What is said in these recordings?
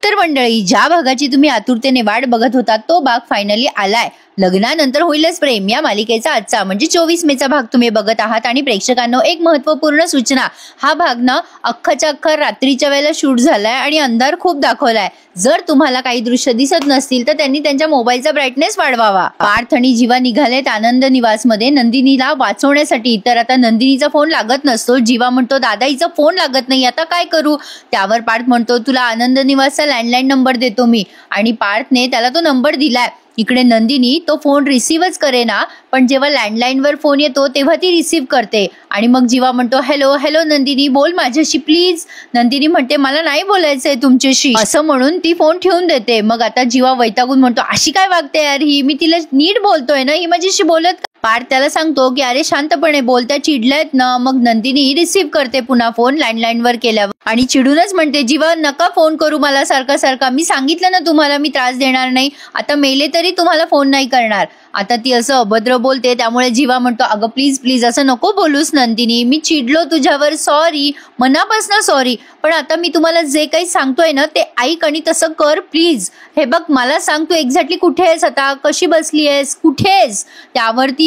तर मंडळी, ज्या भागाची तुम्ही आतुरतेने वाट बघत होता तो भाग फायनली आलाय. लग्नानंतर होईलच प्रेम या मालिकेचा आजचा म्हणजे 24 मेचा भाग तुम्ही बघत आहात. आणि प्रेक्षकांनो एक महत्वपूर्ण सूचना, हा भाग ना अख्खाच्या अख्खा रात्रीच्या वेळेला शूट झालाय आणि अंधार खूप दाखवलाय. जर तुम्हाला काही दृश्य दिसत नसतील तर त्यांनी त्यांच्या मोबाईलचा ब्राईटनेस वाढवावा. पार्थ आणि जीवा निघालेत आनंद निवासमध्ये नंदिनीला वाचवण्यासाठी. तर आता नंदिनीचा फोन लागत नसतो. जीवा म्हणतो दादा हिचा फोन लागत नाही, आता काय करू. त्यावर पार्थ म्हणतो तुला आनंद निवासचा लँडलाईन नंबर देतो मी. आणि पार्थने त्याला तो नंबर दिलाय. इकडे नंदिनी तो फोन रिसीव्हच करेना, पण जेव्हा लँडलाईन वर फोन येतो तेव्हा ती रिसीव्ह करते. आणि मग जीवा म्हणतो हॅलो हॅलो नंदिनी, बोल माझ्याशी प्लीज. नंदिनी म्हणते मला नाही बोलायचंय तुमच्याशी, असं म्हणून ती फोन ठेवून देते. मग आता जीवा वैतागून म्हणतो अशी काय वागते यार ही, मी तिला नीट बोलतोय ना, ही माझ्याशी बोलत. पार्थ त्याला सांगतो की अरे शांतपणे बोल, त्या चिडल्यात ना. मग नंदिनी रिसीव्ह करते पुन्हा फोन लँडलाईन वर केल्यावर आणि चिडूनच म्हणते जीवा नका फोन करू मला सारखा सारखा, मी सांगितलं ना तुम्हाला मी त्रास देणार नाही, आता मेले तरी तुम्हाला फोन नाही करणार. आता ती असं अभद्र बोलते, त्यामुळे जीवा म्हणतो अगं प्लीज प्लीज असं नको बोलूस नंदिनी, मी चिडलो तुझ्यावर, सॉरी, मनापासून सॉरी, पण आता मी तुम्हाला जे काही सांगतोय ना ते ऐक आणि तसं कर प्लीज. हे बघ मला सांग तू एक्झॅक्टली कुठे आहेस आता, कशी बसली आहेस, कुठे आहेस. त्यावरती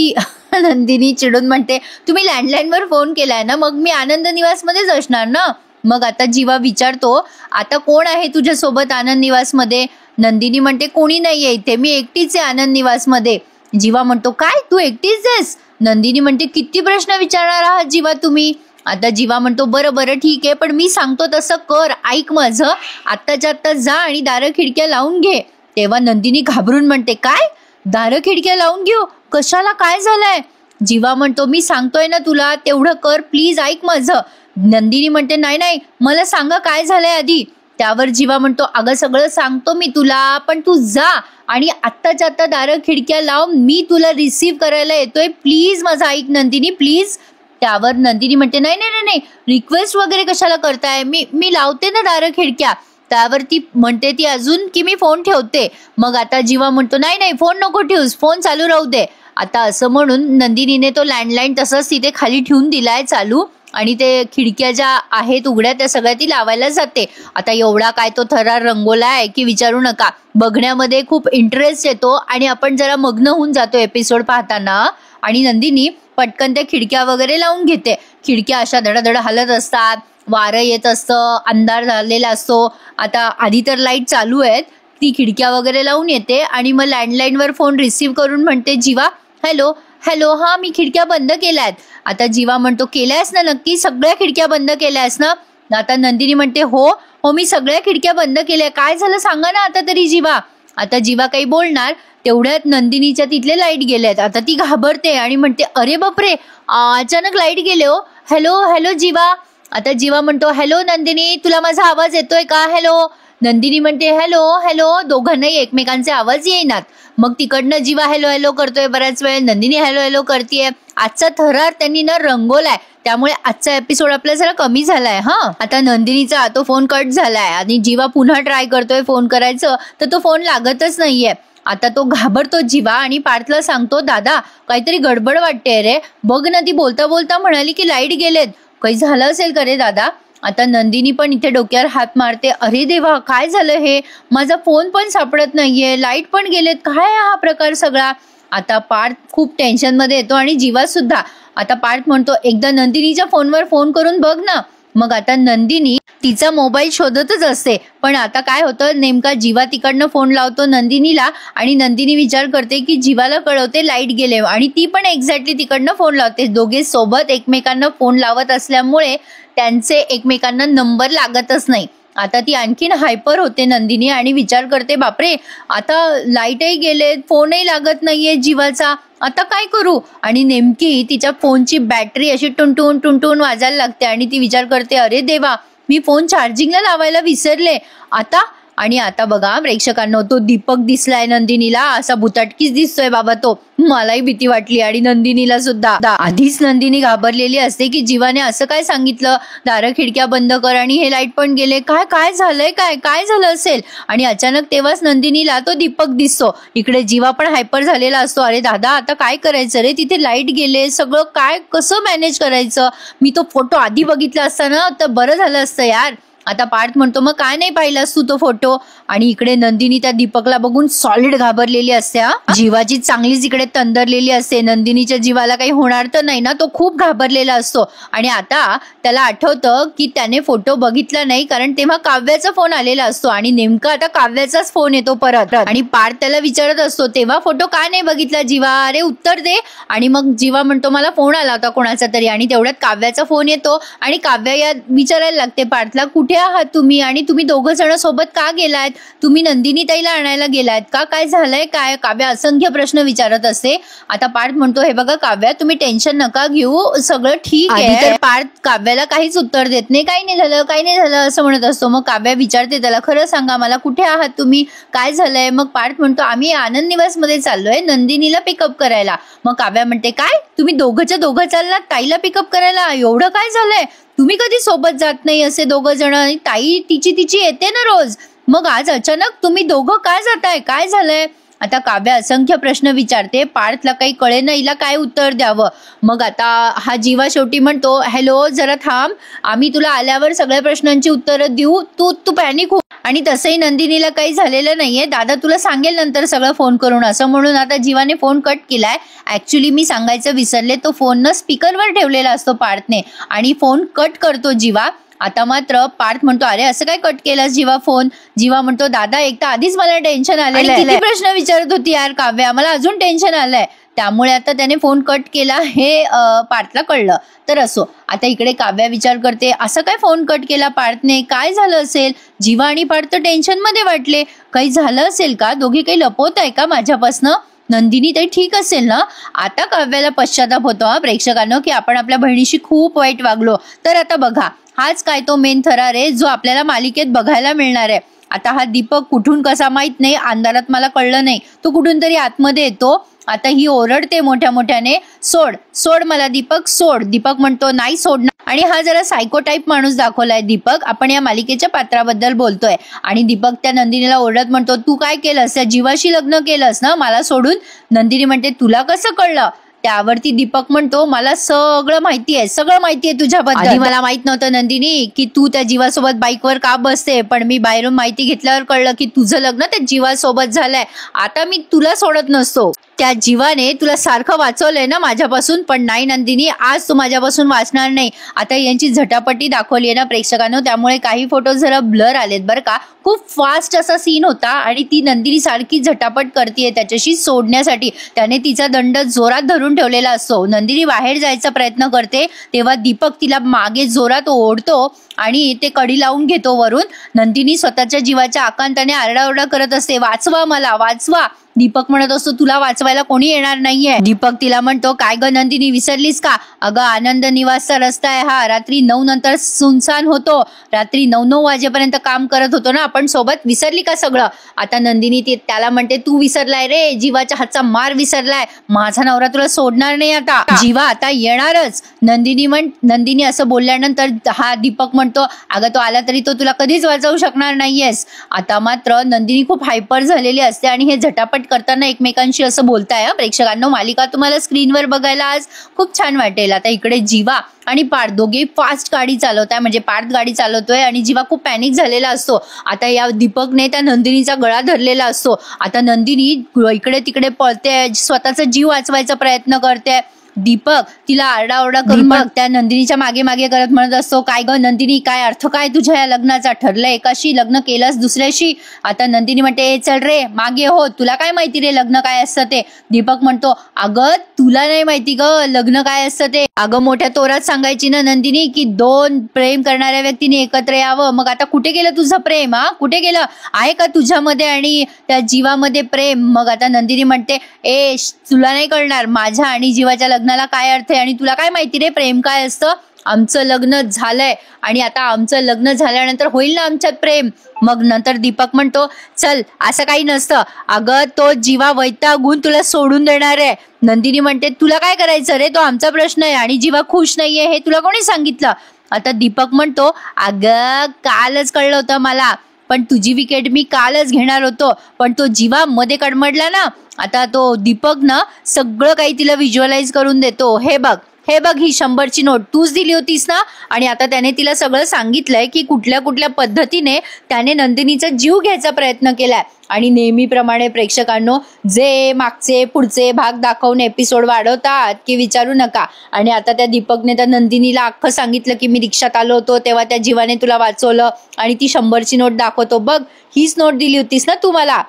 नंदिनी चिडून म्हणते तुम्ही लँडलाईन वर फोन केलाय ना, मग मी आनंद निवास मध्येच असणार ना. मग आता जीवा विचारतो आता कोण आहे तुझ्या सोबत आनंद निवास मध्ये. नंदिनी म्हणते कोणी नाहीये इथे, मी एकटीच आहे आनंद निवास मध्ये. जीवा म्हणतो काय तू एकटीच आहेस. नंदिनी म्हणते किती प्रश्न विचारणार आहात जीवा तुम्ही. आता जीवा म्हणतो बरं बरं ठीक आहे, पण मी सांगतो तसं कर, ऐक माझं, आत्ताच्या आत्ता जा आणि दारं खिडक्या लावून घे. तेव्हा नंदिनी घाबरून म्हणते काय दारं खिडक्या लावून घेऊ, कशाला, काय झालंय. जीवा म्हणतो मी सांगतोय ना तुला तेवढं कर प्लीज, ऐक माझं. नंदिनी म्हणते नाही नाही मला सांगा काय झालंय आधी. त्यावर जीवा म्हणतो अगं सगळं सांगतो मी तुला, पण तू जा आणि आत्ताच्या आत्ता दारं खिडक्या लाव, मी तुला रिसीव्ह करायला येतोय, प्लीज माझं ऐक नंदिनी प्लीज. त्यावर नंदिनी म्हणते नाही नाही नाही, रिक्वेस्ट वगैरे कशाला करताय, मी लावते ना दारं खिडक्या. त्यावर ती म्हणते ती अजून की मी फोन ठेवते. मग आता जीवा म्हणतो नाही नाही फोन नको ठेवूस, फोन चालू राहू दे. आता असं म्हणून नंदिनीने तो लँडलाईन तसंच तिथे खाली ठेवून दिलाय चालू, आणि ते खिडक्या ज्या आहेत उघड्या त्या सगळ्या ती लावायला जाते. आता एवढा काय तो थरार रंगवलाय की विचारू नका. बघण्यामध्ये खूप इंटरेस्ट येतो आणि आपण जरा मग्न होऊन जातो एपिसोड पाहताना. आणि नंदिनी पटकन त्या खिडक्या वगैरे लावून घेते. खिडक्या अशा धडाधड हलत असतात, वारं येत असतं, अंधार झालेला असतो. आता आधी तर लाईट चालू आहेत, ती खिडक्या वगैरे लावून येते आणि मग लँडलाईन वर फोन रिसीव्ह करून म्हणते जीवा हॅलो हॅलो, हा मी खिडक्या बंद केल्यात. आता जीवा म्हणतो केल्यास ना नक्की, सगळ्या खिडक्या बंद केल्यास ना. आता नंदिनी म्हणते हो हो मी सगळ्या खिडक्या बंद केल्या, काय झालं सांगा ना आता तरी जीवा. आता जीवा काही बोलणार तेवढ्यात नंदिनीच्या तिथले लाईट गेलेत. आता ती घाबरते आणि म्हणते अरे बापरे अचानक लाईट गेले हो, हॅलो हॅलो जीवा. आता जीवा म्हणतो हॅलो नंदिनी तुला माझा आवाज येतोय का, हॅलो. नंदिनी म्हणते हॅलो हॅलो, दोघांनाही एकमेकांचे आवाज येईनात. मग तिकडनं जीवा हॅलो हॅलो करतोय बऱ्याच वेळ, नंदिनी हॅलो हॅलो करतेय. आजचा थरार त्यांनी ना रंगवलाय, त्यामुळे आजचा एपिसोड आपला जरा कमी झालाय. आता नंदिनीचा तो फोन कट झालाय आणि जीवा पुन्हा ट्राय करतोय फोन करायचं तर तो फोन लागतच नाहीये. आता तो घाबरतो जीवा आणि पार्थला सांगतो दादा काहीतरी गडबड वाटते रे, बघ ना ती बोलता बोलता म्हणाली की लाईट गेलेत, काही झालं असेल का रे दादा. आता नंदिनी पण इथे डोक्यावर हात मारते, अरे देवा काय झालं हे, माझा फोन पण सापडत नाहीये, लाईट पण गेलेत, काय हा प्रकार सगळा. आता पार्थ खूप टेन्शन मध्ये येतो आणि जीवा सुद्धा. आता पार्थ म्हणतो एकदा नंदिनीच्या फोनवर फोन करून बघ ना. मग आता नंदिनी तिचा मोबाईल शोधतच असते, पण आता काय होतं नेमका जीवा तिकडनं फोन लावतो नंदिनीला आणि नंदिनी विचार करते की जीवाला कळवते लाईट गेले आणि ती पण एक्झॅक्टली तिकडनं फोन लावते. दोघे सोबत एकमेकांना फोन लावत असल्यामुळे त्यांचे एकमेकांना नंबर लागतच नाही. आता ती आणखीन हायपर होते नंदिनी आणि विचार करते बापरे आता लाईटही गेले, फोनही लागत नाहीये जीवाचा, आता काय करू. आणि नेमकी तिच्या फोनची बॅटरी अशी टुनटुन टुनटुन वाजायला लागते आणि ती विचार करते अरे देवा मी फोन चार्जिंगला लावायला विसरले आता. आणि आता बघा प्रेक्षकांनो तो दीपक दिसलाय नंदिनीला, असा भुताटकीच दिसतोय बाबा तो. मलाही भीती वाटली आणि नंदिनीला सुद्धा. आधीच नंदिनी घाबरलेली असते की जीवाने असं काय सांगितलं दारं खिडक्या बंद कर आणि हे लाईट पण गेले, काय काय झालंय, काय काय झालं असेल. आणि अचानक तेव्हाच नंदिनीला तो दीपक दिसतो. इकडे जीवा पण हायपर झालेला असतो, अरे दादा आता काय करायचं रे, तिथे लाईट गेले, सगळं काय कसं मॅनेज करायचं, मी तो फोटो आधी बघितला असता ना तर बरं झालं असतं यार. आता पार्थ म्हणतो मग काय नाही पाहिलास तू तो फोटो? आणि इकडे नंदिनी त्या दीपकला बघून सॉलिड घाबरलेली असते. जीवाची चांगलीच इकडे तंदरलेली असते. नंदिनीच्या जीवाला काही होणार तर नाही ना, तो खूप घाबरलेला असतो. आणि आता त्याला आठवतं की त्याने फोटो बघितला नाही कारण तेव्हा काव्याचा फोन आलेला असतो आणि नेमका आता काव्याचाच फोन येतो परत. आणि पार्थ त्याला विचारत असतो तेव्हा फोटो का नाही बघितला जीवा, अरे उत्तर दे. आणि मग जीवा म्हणतो मला फोन आला होता कोणाचा तरी. आणि तेवढ्यात काव्याचा फोन येतो आणि काव्या या विचारायला लागते पार्थला कुठे आहात तुम्ही आणि तुम्ही दोघं जण सोबत का गेलायत, तुम्ही नंदिनी ताईला आणायला गेलायत का, काय झालंय काय? काव्या असंख्य प्रश्न विचारत असते. आता पार्थ म्हणतो हे बघा काव्या तुम्ही टेन्शन नका घेऊ, सगळं ठीक आहे. तर पार्थ काव्याला काहीच उत्तर देत नाही, काही नाही झालं काही नाही झालं असं म्हणत असतो. मग काव्या विचारते त्याला खरं सांगा मला कुठे आहात तुम्ही, काय झालंय? मग पार्थ म्हणतो आम्ही आनंद निवास मध्ये चाललोय नंदिनीला पिकअप करायला. मग काव्या म्हणते काय तुम्ही दोघंच्या दोघं चाललात ताईला पिकअप करायला, एवढं काय झालंय? तुम्ही कधी सोबत जात नाही असे दोघं जण, ताई तिची येते ना रोज, मग आज अचानक तुम्ही दोघं काय जाताय, काय झालंय? आता काव्या असंख्य प्रश्न विचारते. पार्थला काही कळेना हिला काय उत्तर द्यावं. मग आता हा जीवा शेवटी म्हणतो हॅलो जरा थांब, आम्ही तुला आल्यावर सगळ्या प्रश्नांची उत्तरं देऊ, तू पॅनिक हो. आणि तसंही नंदिनीला काही झालेलं नाहीये, दादा तुला सांगेल नंतर सगळं फोन करून असं म्हणून आता जीवाने फोन कट केलाय. ऍक्च्युली मी सांगायचं विसरले, तो फोन न स्पीकरवर ठेवलेला असतो पार्थने आणि फोन कट करतो जीवा. आता मात्र पार्थ म्हणतो अरे असं काय कट केलास जीवा फोन? जीवा म्हणतो दादा एक तर आधीच मला टेन्शन आलेलं आहे, किती प्रश्न विचारत होती यार काव्या, मला अजून टेन्शन आलंय, त्यामुळे आता त्याने फोन कट केला हे पार्थला कळलं. तर असो आता इकडे काव्या विचार करते असं काय फोन कट केला पार्थने, काय झालं असेल? जीवा आणि पार्थ टेन्शन मध्ये वाटले, काही झालं असेल का, दोघे काही लपवत आहे का माझ्यापासनं? नंदिनी ताई ठीक असेल ना? आता काव्याला पश्चाताप होतो प्रेक्षकांनो की आपण आपल्या बहिणीशी खूप वाईट वागलो. तर आता बघा हाच काय तो मेन थरार आहे जो आपल्याला मालिकेत बघायला मिळणार आहे. आता हा दीपक कुठून कसा माहित नाही, अंधारात मला कळलं नाही, तो कुठून तरी आतमध्ये येतो. आता ही ओरडते मोठ्याने सोड सोड मला दीपक सोड. दीपक म्हणतो नाही सोडणार. आणि हा जरा सायको टाईप माणूस दाखवलाय दीपक, आपण या मालिकेच्या पात्राबद्दल बोलतोय. आणि दीपक त्या नंदिनीला ओरडत म्हणतो तू काय केलंस, त्या जीवाशी लग्न केलंस ना मला सोडून? नंदिनी म्हणते तुला कसं कळलं? त्यावरती दीपक म्हणतो मला सगळं माहितीये तुझ्याबद्दल. आधी मला माहित नव्हतं नंदिनी की तू त्या जीवासोबत बाईकवर का बसते, पण मी बाहेरून माहिती घेतल्यावर कळलं की तुझं लग्न त्या जीवासोबत झालंय. आता मी तुला सोडत नसतो, त्या जीवाने तुला सारखं वाचवलंय ना माझ्यापासून, पण नाही नंदिनी आज तू माझ्यापासून वाचणार नाही. आता यांची झटापटी दाखवली आहे ना प्रेक्षकांनो, त्यामुळे काही फोटो जरा ब्लर आलेत बरं का. खूप फास्ट असा सीन होता आणि ती नंदिनी सारखी झटापट करते त्याच्याशी सोडण्यासाठी. त्याने तिचा दंड जोरात धरून ठेवलेला असतो. नंदिनी बाहेर जायचा प्रयत्न करते तेव्हा दीपक तिला मागे जोरात ओढतो आणि ते कडी लावून घेतो वरून. नंदिनी स्वतःच्या जीवाच्या आकांताने आरडाओरडा करत असते वाचवा मला वाचवा. दीपक म्हणत असतो तुला वाचवायला कोणी येणार नाहीये. दीपक तिला म्हणतो काय ग नंदिनी विसरलीस का? अगं आनंद निवासचा रस्ता आहे हा, रात्री 9 नंतर सुनसान होतो, रात्री 9 वाजेपर्यंत काम करत होतो ना आपण सोबत, विसरली का सगळं? आता नंदिनी त्याला म्हणते तू विसरलाय रे, जीवाच्या हातचा मार विसरलाय, माझा नवरा तुला सोडणार नाही आता, जीवा आता येणारच. नंदिनी असं बोलल्यानंतर हा दीपक म्हणतो अगं तो आला तरी तो तुला कधीच वाचवू शकणार नाहीयेस. आता मात्र नंदिनी खूप हायपर झालेली असते आणि हे झटापट करताना एकमेकांशी असं बोलताय. प्रेक्षकांनो मालिका तुम्हाला स्क्रीनवर बघायला आज खूप छान वाटेल. आता इकडे जीवा आणि पार्थ दोघे फास्ट गाडी चालवताय, म्हणजे पार्थ गाडी चालवतोय आणि जीवा खूप पॅनिक झालेला असतो. आता या दीपकने त्या नंदिनीचा गळा धरलेला असतो. आता नंदिनी इकडे तिकडे पळते, स्वतःचा जीव वाचवायचा प्रयत्न करते. दीपक तिला आरडाओरडा करून मग त्या नंदिनीच्या मागे मागे करत म्हणत असतो काय ग नंदिनी काय अर्थ काय तुझ्या या लग्नाचा, ठरलं एकाशी लग्न केलंस दुसऱ्याशी. आता नंदिनी म्हणते चल रे मागे हो, तुला काय माहिती रे लग्न काय असतं ते. दीपक म्हणतो अगं तुला नाही माहिती ग लग्न काय असतं ते, अगं मोठ्या तोरात सांगायची ना नंदिनी की 2 प्रेम करणाऱ्या व्यक्तीने एकत्र यावं. मग आता कुठे गेलं तुझं प्रेम? कुठे गेलं? आहे का तुझ्यामध्ये आणि त्या जीवामध्ये प्रेम? मग आता नंदिनी म्हणते ए तुला नाही कळणार, माझ्या आणि जीवाच्या लग्नाला काय अर्थ आहे आणि तुला काय माहिती रे प्रेम काय असतं? आमचं लग्न झालंय आणि आता आमचं लग्न झाल्यानंतर होईल ना आमच्यात प्रेम. मग नंतर दीपक म्हणतो चल असं काही नसतं, अगं तो जीवा वैतागून तुला सोडून देणार आहे. नंदिनी म्हणते तुला काय करायचं रे, तो आमचा प्रश्न आहे आणि जीवा खुश नाहीये हे तुला कोणी सांगितलं? आता दीपक म्हणतो अगं कालच कळलं होतं मला, पण तुझी विकेट मी कालच घेणार होतो, पण तो जीवा मध्ये कडमडला ना. आता तो दीपक ना सगळं काही तिला व्हिज्युअलाइज करून देतो. हे बघ हे बघ ही 100ची नोट तूच दिली होतीस ना. आणि आता त्याने तिला सगळं सांगितलंय की कुठल्या कुठल्या पद्धतीने त्याने नंदिनीचा जीव घ्यायचा प्रयत्न केलाय. आणि नेहमीप्रमाणे प्रेक्षकांनो जे मागचे पुढचे भाग दाखवून एपिसोड वाढवतात की विचारू नका. आणि आता त्या दीपकने त्या नंदिनीला अख्खं सांगितलं की मी रिक्षात आलो होतो तेव्हा त्या जीवाने तुला वाचवलं. आणि ती 100ची नोट दाखवतो, बघ हीच नोट दिली होतीस ना तू मला.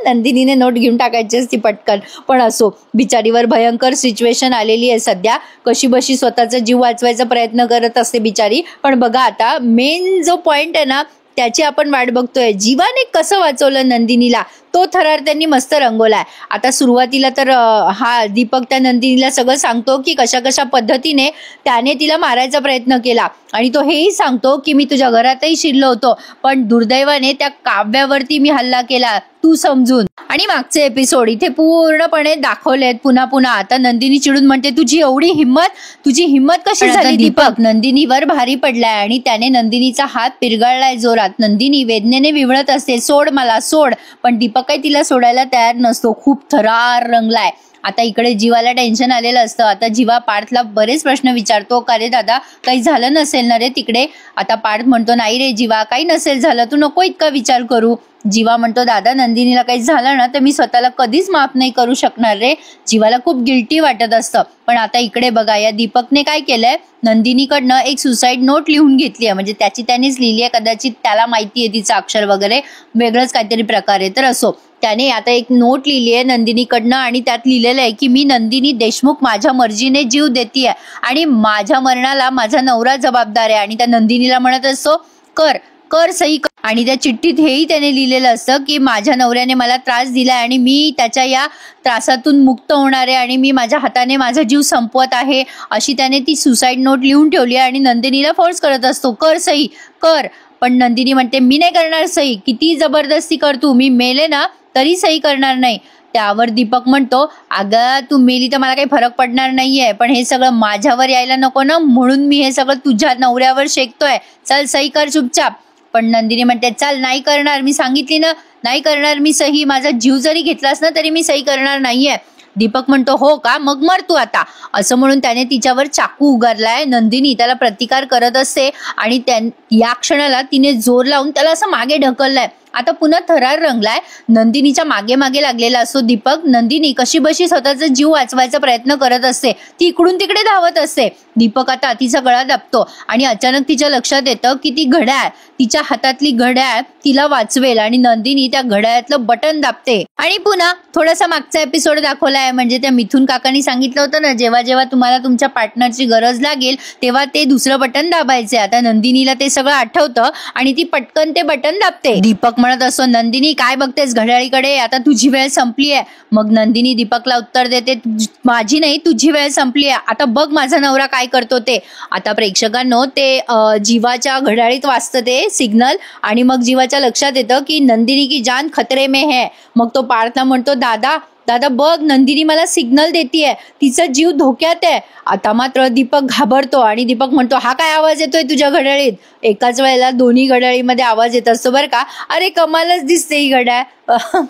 नंदिनीने नोट घेऊन टाकायची असती पटकन, पण असो बिचारीवर भयंकर सिच्युएशन आलेली आहे सध्या. कशी बशी स्वतःचा जीव वाचवायचा प्रयत्न करत असते बिचारी. पण बघा आता मेन जो पॉइंट आहे ना त्याची आपण वाट बघतोय. जीवाने कसं वाचवलं नंदिनीला तो थरार त्यांनी मस्त रंगवलाय. आता सुरुवातीला तर हा दीपक त्या नंदिनीला सगळं सांगतो की कशा कशा पद्धतीने त्याने तिला मारायचा प्रयत्न केला. आणि तो हेही सांगतो की मी तुझ्या घरातही शिरलो होतो पण दुर्दैवाने त्या काव्यावरती मी हल्ला केला तू समजून. आणि मागचे एपिसोड इथे पूर्णपणे दाखवलेत पुन्हा पुन्हा. आता नंदिनी चिडून म्हणते तुझी हिम्मत कशी झाली. दीपक नंदिनीवर भारी पडलाय आणि त्याने नंदिनीचा हात पिरगाळलाय जोरात. नंदिनी वेदनेने विवळत असते, सोड मला सोड. पण दीपक काही तिला सोडायला तयार नसतो. खूप थरार रंगलाय. आता इकडे जीवाला टेन्शन आलेलं असतं. आता जीवा पार्थला बरेच प्रश्न विचारतो, का रे दादा काही झालं नसेल ना रे तिकडे. आता पार्थ म्हणतो नाही रे जीवा काही नसेल झालं, तू नको इतका विचार करू. जीवा म्हणतो दादा नंदिनीला काही झालं ना तर मी स्वतःला कधीच माफ नाही करू शकणार रे. जीवाला खूप गिल्टी वाटत असतं. पण आता इकडे बघा या दीपकने काय केलंय, नंदिनीकडनं एक सुसाईड नोट लिहून घेतली आहे. म्हणजे त्यानेच लिहिली आहे, कदाचित त्याला माहिती आहे तिचं अक्षर वगैरे वेगळंच काहीतरी प्रकार आहे. तर असो त्याने आता एक नोट लिहिली आहे नंदिनीकडनं आणि त्यात लिहिलेलं आहे की मी नंदिनी देशमुख माझ्या मर्जीने जीव देतीये आणि माझ्या मरणाला माझा नवरा जबाबदार आहे. आणि त्या नंदिनीला म्हणत असतो कर सही कर. आणि त्या चिठ्ठीत हेही त्याने लिहिलेलं असतं की माझ्या नवऱ्याने मला त्रास दिलाय आणि मी त्याच्या या त्रासातून मुक्त होणार आहे आणि मी माझ्या हाताने माझा जीव संपवत आहे अशी त्याने ती सुसाईड नोट लिहून ठेवली आहे. आणि नंदिनीला फोर्स करत असतो कर सही कर. पण नंदिनी म्हणते मी नाही करणार सही, किती जबरदस्ती कर तू, मी मेले ना तरी सही करणार नाही. त्यावर दीपक म्हणतो अगं तू मेली तर मला काही फरक पडणार नाहीये पण हे सगळं माझ्यावर यायला नको ना म्हणून मी हे सगळं तुझ्या नवऱ्यावर शेकतोय, चल सही कर चुपचाप. पण नंदिनी म्हणते चल नाही करणार, मी सांगितली ना नाही करणार मी सही, माझा जीव जरी घेतलास ना तरी मी सही करणार नाहीये. दीपक म्हणतो हो का मग मर तू आता असं म्हणून त्याने तिच्यावर चाकू उगारलाय. नंदिनी त्याला प्रतिकार करत असते आणि या क्षणाला तिने जोर लावून त्याला असं मागे ढकललंय. आता पुन्हा थरार रंगलाय. नंदिनीच्या मागे मागे लागलेला असतो दीपक. नंदिनी कशी बशी स्वतःचा जीव वाचवायचा प्रयत्न करत असते, ती इकडून तिकडे धावत असते. दीपक आता तिचा गळा दाबतो आणि अचानक तिच्या लक्षात येतं की ती घड्याळ, तिच्या हातातली घड्याळ तिला वाचवेल आणि नंदिनी त्या घड्याळातलं बटन दाबते. आणि पुन्हा थोडासा मागचा एपिसोड दाखवलाय. म्हणजे त्या मिथुन काकांनी सांगितलं होतं ना जेव्हा जेव्हा तुम्हाला तुमच्या पार्टनरची गरज लागेल तेव्हा ते दुसरं बटन दाबायचे. आता नंदिनीला ते सगळं आठवतं आणि ती पटकन ते बटन दाबते. दीपक म्हणत असतो नंदिनी काय बघतेस घड्याळीकडे, आता तुझी वेळ संपली आहे. मग नंदिनी दीपकला उत्तर देते माझी नाही तुझी वेळ संपली आहे, आता बघ माझा नवरा काय करतो ते. आता प्रेक्षकांनो ते जीवाच्या घड्याळीत वाचतं ते सिग्नल आणि मग जीवाच्या लक्षात येतं की नंदिनी की जान खतरे में है. मग तो पार्थला म्हणतो दादा बघ नंदिनी मला सिग्नल देतीये, तिचा जीव धोक्यात आहे. आता मात्र दीपक घाबरतो आणि दीपक म्हणतो हा काय आवाज येतोय तुझ्या घड्याळीत. एकाच वेळेला दोन्ही घड्याळीमध्ये आवाज येत असतो बरं का. अरे कमालच दिसते ही घड्याळ,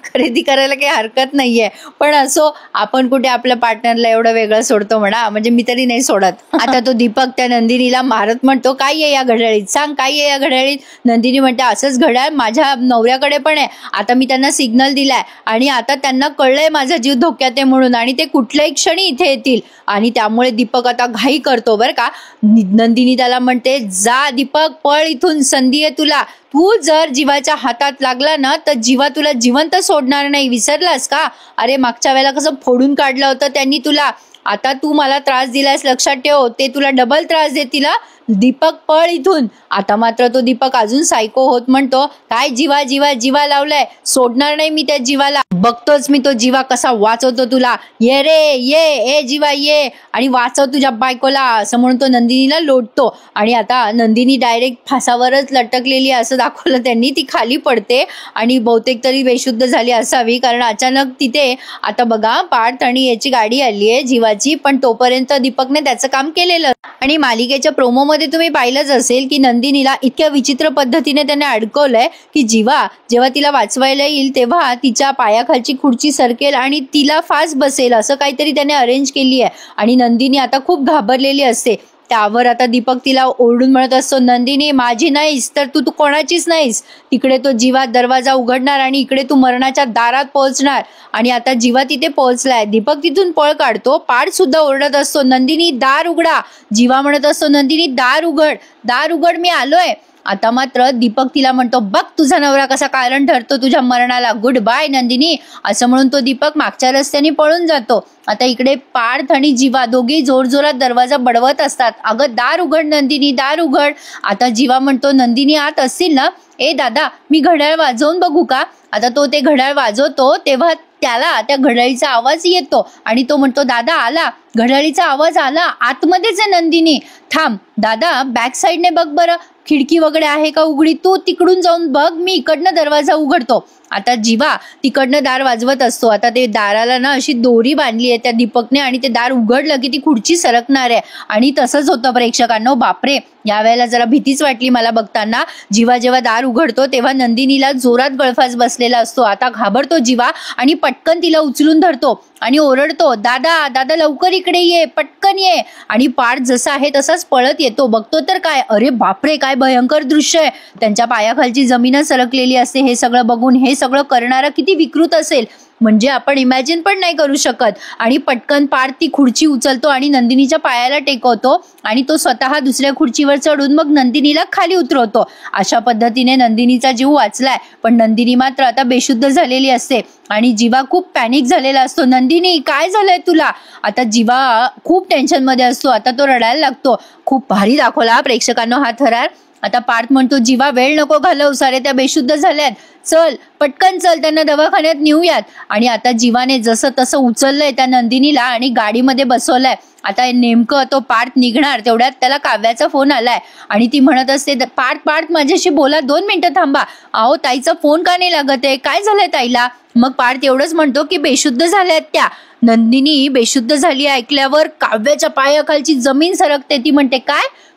खरेदी करायला काही हरकत नाहीये. पण असो आपण कुठे आपल्या पार्टनरला एवढं वेगळं सोडतो म्हणा, म्हणजे मी तरी नाही सोडत. आता तो दीपक त्या नंदिनीला मारत म्हणतो काय आहे या घड्याळीत, सांग काय आहे या घड्याळीत. नंदिनी म्हणते असंच घड्याळ माझ्या नवऱ्याकडे पण आहे, आता मी त्यांना सिग्नल दिलाय आणि आता त्यांना कळलंय माझा जीव धोक्यात आहे म्हणून आणि ते कुठल्याही क्षणी इथे येतील. आणि त्यामुळे दीपक आता घाई करतो बरं का. नंदिनी त्याला म्हणते जा दीपक पळ इथून, संधी आहे तुला, तू जर जीवाच्या हातात लागला ना तर जीवा तुला जिवंत सोडणार नाही, विसरलास का. अरे मागच्या वेळेला कसं फोडून काढलं होतं त्यांनी तुला, आता तू मला त्रास दिलास लक्षात ठेव, ते तुला डबल त्रास देतील. दीपक पळ इथून. आता मात्र तो दीपक अजून सायको होत म्हणतो काय जीवा लावलाय, सोडणार नाही मी त्या जीवाला, बघतोच मी तो जीवा कसा वाचवतो तुला, ये रे ये जीवा ये आणि वाचव तुझ्या बायकोला असं म्हणून तो नंदिनीला लोटतो. आणि आता नंदिनी डायरेक्ट फासावरच लटकलेली असं दाखवलं त्यांनी, ती खाली पडते आणि बहुतेक तरी बेशुद्ध झाली असावी कारण अचानक तिथे आता बघा पार्थ आणि याची गाडी आली आहे जीवाची दीपकाची, पण तोपर्यंत दीपकने त्याचं काम केलेलं. आणि मालिकेच्या प्रोमोमध्ये तुम्ही पाहिलंच असेल की नंदिनीला इतक्या विचित्र पद्धतीने त्याने अडकवलंय की जेव्हा तिला वाचवायला येईल तेव्हा तिच्या पायाखालची खुर्ची सरकेल आणि तिला फास बसेल, असं काहीतरी त्याने अरेंज केली आहे. आणि नंदिनी आता खूप घाबरलेली असते. त्यावर आता दीपक तिला ओरडून म्हणत असतो, नंदिनी माझी नाहीस तर तू कोणाचीच नाहीस. तिकडे तो जीवा दरवाजा उघडणार आणि इकडे तू मरणाच्या दारात पोहोचणार. आणि आता जीवा तिथे पोहोचलाय. दीपक तिथून पळ काढतो. पार्थ सुद्धा ओरडत असतो, नंदिनी दार उघडा. जीवा म्हणत असतो, नंदिनी दार उघड मी आलोय. आता मात्र दीपक तिला म्हणतो, बघ तुझा नवरा कसा कारण ठरतो तुझ्या मरणाला, गुड बाय नंदिनी. असं म्हणून तो दीपक मागच्या रस्त्याने पळून जातो. आता इकडे पार्थ आणि जीवा दोघेही जोरजोरात दरवाजा बडवत असतात. अगं दार उघड नंदिनी, दार उघड. आता जीवा म्हणतो, नंदिनी आत असतील ना? ए दादा मी घड्याळ वाजवून बघू का? आता तो ते घड्याळ वाजवतो तेव्हा त्याला त्या घड्याळीचा आवाज येतो आणि तो म्हणतो, दादा आला, घड्याळीचा आवाज आला, आतमध्येच आहे नंदिनी. थांब दादा बॅक साईडने बघ बरं, खिडकी वगैरे आहे का उघडी, तू तिकडून जाऊन बघ, मी इकडनं दरवाजा उघडतो. आता जीवा तिकडनं दार वाजवत असतो. आता ते दाराला ना अशी दोरी बांधली आहे त्या दीपकने आणि ते दार उघडलं की ती खुर्ची सरकणार आहे. आणि तसंच होतं प्रेक्षकांनो. बापरे, यावेळेला जरा भीतीच वाटली मला बघताना. जीवा जेव्हा दार उघडतो तेव्हा नंदिनीला जोरात गळफास बसलेला असतो. आता घाबरतो जीवा आणि पटकन तिला उचलून धरतो आणि ओरडतो, दादा दादा लवकर इकडे ये, पटकन ये. आणि पार्थ जसा आहे तसाच पळत येतो. बघतो तर काय, अरे बापरे काय भयंकर दृश्य आहे. त्यांच्या पायाखालची जमीनच सरकलेली असते. हे सगळं बघून हे सगळं करणारा किती विकृत असेल म्हणजे आपण इमॅजिन पण नाही करू शकत. आणि पटकन पार्थ ती खुर्ची उचलतो आणि नंदिनीच्या पायाला टेकवतो आणि तो स्वतः दुसऱ्या खुर्चीवर चढून मग नंदिनीला खाली उतरवतो. अशा पद्धतीने नंदिनीचा जीव वाचलाय. पण नंदिनी मात्र आता बेशुद्ध झालेली असते आणि जीवा खूप पॅनिक झालेला असतो. नंदिनी काय झालंय तुला? आता जीवा खूप टेन्शन मध्ये असतो. आता तो रडायला लागतो. खूप भारी दाखवला प्रेक्षकांनो हा थरार. आता पार्थ म्हणतो, जीवा वेळ नको घालव, सारे त्या बेशुद्ध झाल्यात, चल पटकन चल त्यांना दवाखान्यात नेऊयात. आणि आता जीवाने जसं तसं उचललंय त्या नंदिनीला आणि गाडीमध्ये बसवलंय. आता नेमकं तो पार्थ निघणार तेवढ्यात त्याला काव्याचा फोन आलाय आणि ती म्हणत असते, पार्थ माझ्याशी बोला, 2 मिनिटं थांबा. अहो ताईचा फोन का नाही लागत आहे, काय झालंय ताईला? मग पार्थ एवढंच म्हणतो की बेशुद्ध झाल्यात त्या. नंदिनी बेशुद्ध झाली ऐकल्यावर काव्याच्या पायाखालची जमीन सरकते. ती म्हणते,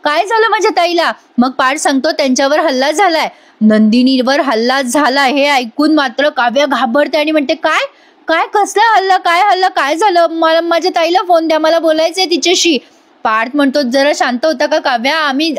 काय झालं माझ्या ताईला? मग पार्थ सांगतो, त्यांच्यावर हल्ला झालाय. नंदिनीवर हल्ला झाला हे ऐकून मात्र काव्या घाबरते आणि म्हणते, काय कसला हल्ला, काय झालं? मला माझ्या ताईला फोन द्या, मला बोलायचंय तिच्याशी. पार्थ म्हणतो, जरा शांत होता का काव्या,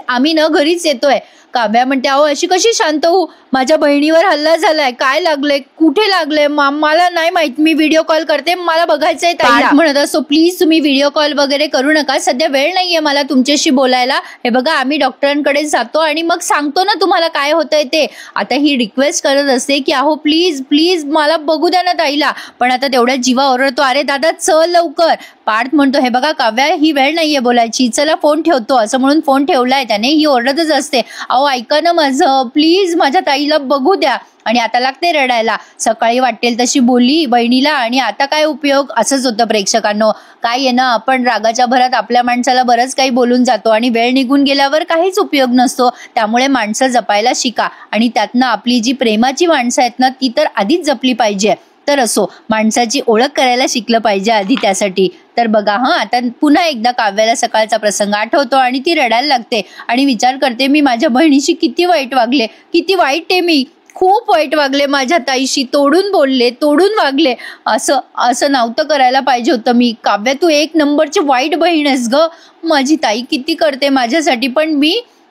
आम्ही न घरीच येतोय. काव्या म्हणते, अहो अशी कशी शांत होऊ, माझ्या बहिणीवर हल्ला झालाय, काय लागलंय, कुठे लागलंय, मला नाही माहित, मी व्हिडिओ कॉल करते, मला बघायचंय ताईला. म्हणत असतो, प्लीज तुम्ही व्हिडिओ कॉल वगैरे करू नका, सध्या वेळ नाहीये मला तुमच्याशी बोलायला. हे बघा आम्ही डॉक्टरांकडे जातो आणि मग सांगतो ना तुम्हाला काय होतंय ते. आता ही रिक्वेस्ट करत असते की अहो प्लीज मला बघू द्या ना ताईला. पण आता तेवढ्या जीवा ओरडतो, अरे दादा चल लवकर. पार्थ म्हणतो, हे बघा काव्या ही वेळ नाहीये बोलायची, चला फोन ठेवतो. असं म्हणून फोन ठेवलाय त्याने. ही ओरडतच असते, अहो ऐका ना माझं, प्लीज माझ्या ताईला बघू द्या. आणि आता लागते रडायला. सकाळी वाटेल तशी बोलली बहिणीला आणि आता काय उपयोग. असंच होतं प्रेक्षकांनो. काय आहे ना, आपण रागाच्या भरात आपल्या माणसाला बरंच काही बोलून जातो आणि वेळ निघून गेल्यावर काहीच उपयोग नसतो. त्यामुळे माणसं जपायला शिका आणि त्यातनं आपली जी प्रेमाची माणसं आहेत ना ती तर आधीच जपली पाहिजे. तर असो, माणसाची ओळख करायला शिकलं पाहिजे आधी त्यासाठी. तर बघा आता पुन्हा एकदा काव्याला सकाळचा प्रसंग आठवतो आणि ती रडायला लागते आणि विचार करते, मी माझ्या बहिणीशी किती वाईट वागले, किती वाईट आहे मी, खूप वाईट वागले माझ्या ताईशी, तोडून बोलले, तोडून वागले, असं नव्हतं करायला पाहिजे होतं मी. काव्या तू 1 नंबरची वाईट बहीण आहेस ग, माझी ताई किती करते माझ्यासाठी, पण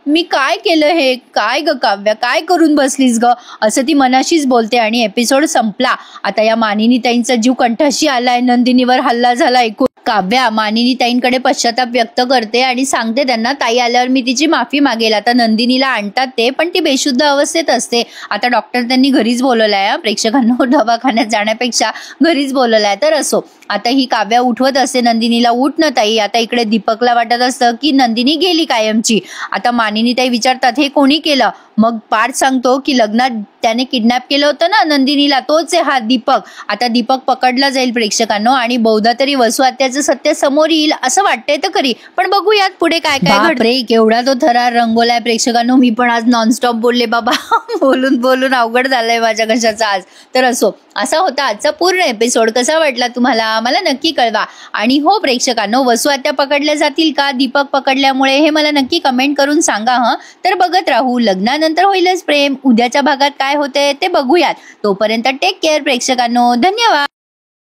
मी काय केलं हे, काय ग काव्या काय करून बसलीस ग, असं ती मनाशीच बोलते. आणि एपिसोड संपला. आता या मानिनी ताईंचा जीव कंठाशी आलाय. नंदिनीवर हल्ला झाला ऐकून काव्या मानिनी ताईंकडे पश्चाताप व्यक्त करते आणि सांगते त्यांना, ताई आल्यावर मी तिची माफी मागेल. आता नंदिनीला आणतात ते, पण ती बेशुद्ध अवस्थेत असते. आता डॉक्टर त्यांनी घरीच बोलवलाय. प्रेक्षकांना दवाखान्यात जाण्यापेक्षा घरीच बोलवलाय. तर असो, आता ही काव्या उठवत असते नंदिनीला, उठ ना ताई. आता इकडे दीपकला वाटत असतं की नंदिनी गेली कायमची. आता मानिनी ताई विचारतात, हे कोणी केलं? मग पार्थ सांगतो की लग्नात त्याने किडनॅप केलं होतं ना नंदिनीला, तोच आहे हा दीपक. आता दीपक पकडला जाईल प्रेक्षकांनो आणि बहुधा तरी वसू आत्याचं सत्य समोर येईल असं वाटतंय तर खरी. पण बघूयात पुढे काय काय घडतंय. केवढा तो थरार रंगवलाय प्रेक्षकांनो. मी पण आज नॉनस्टॉप बोलले बाबा. बोलून अवघड झालंय माझ्या कशाचा आज. तर असो, असा होता आजचा पूर्ण एपिसोड. कसा वाटला तुम्हाला मला नक्की कळवा. आणि हो प्रेक्षकांनो, वसू आत्या पकडल्या जातील का दीपक पकडल्यामुळे हे मला नक्की कमेंट करून सांगा हं. तर बघत राहू लग्नानंतर होईलच प्रेम. उद्याच्या भागात काय होते ते बघूयात. तोपर्यंत टेक केअर प्रेक्षकांनो. धन्यवाद.